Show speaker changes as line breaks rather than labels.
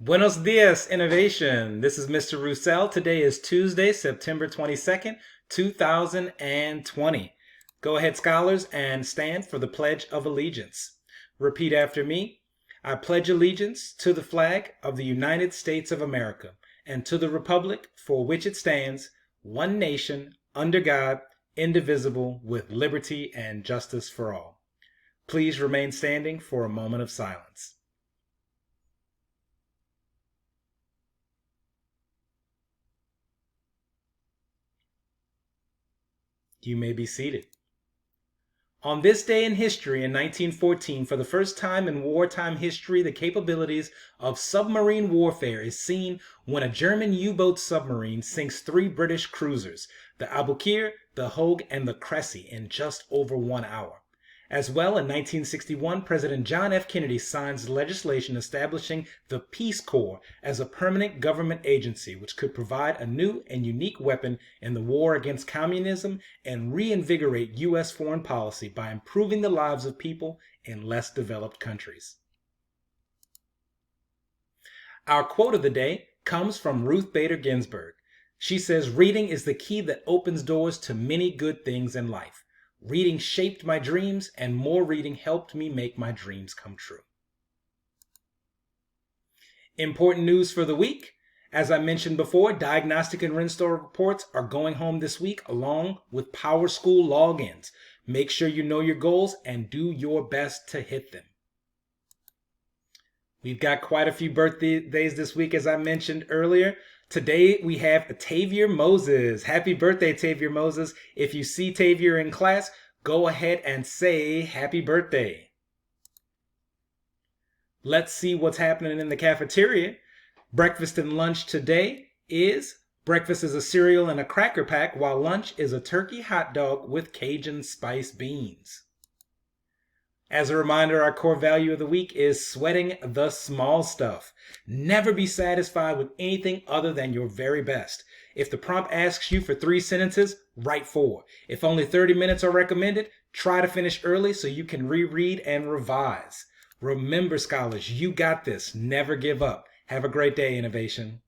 Buenos dias, innovation. This is Mr. Roussel. Today is Tuesday, September 22nd, 2020. Go ahead, scholars, and stand for the Pledge of Allegiance. Repeat after me. I pledge allegiance to the flag of the United States of America and to the republic for which it stands, one nation, under God, indivisible, with liberty and justice for all. Please remain standing for a moment of silence. You may be seated. On this day in history in 1914, for the first time in wartime history, the capabilities of submarine warfare is seen when a German U-boat submarine sinks three British cruisers, the Aboukir, the Hogue, and the Cressy, in just over 1 hour. As well, in 1961, President John F. Kennedy signs legislation establishing the Peace Corps as a permanent government agency which could provide a new and unique weapon in the war against communism and reinvigorate U.S. foreign policy by improving the lives of people in less developed countries. Our quote of the day comes from Ruth Bader Ginsburg. She says, "Reading is the key that opens doors to many good things in life. Reading shaped my dreams, and more reading helped me make my dreams come true." Important news for the week. As I mentioned before, diagnostic and Renstore reports are going home this week along with PowerSchool logins. Make sure you know your goals and do your best to hit them. We've got quite a few birthdays this week, as I mentioned earlier. Today we have Tavier Moses. Happy birthday, Tavier Moses. If you see Tavier in class, go ahead and say happy birthday. Let's see what's happening in the cafeteria. Breakfast and lunch today is breakfast is a cereal and a cracker pack, while lunch is a turkey hot dog with Cajun spice beans. As a reminder, our core value of the week is sweating the small stuff. Never be satisfied with anything other than your very best. If the prompt asks you for 3 sentences, write 4. If only 30 minutes are recommended, try to finish early so you can reread and revise. Remember, scholars, you got this. Never give up. Have a great day, innovation.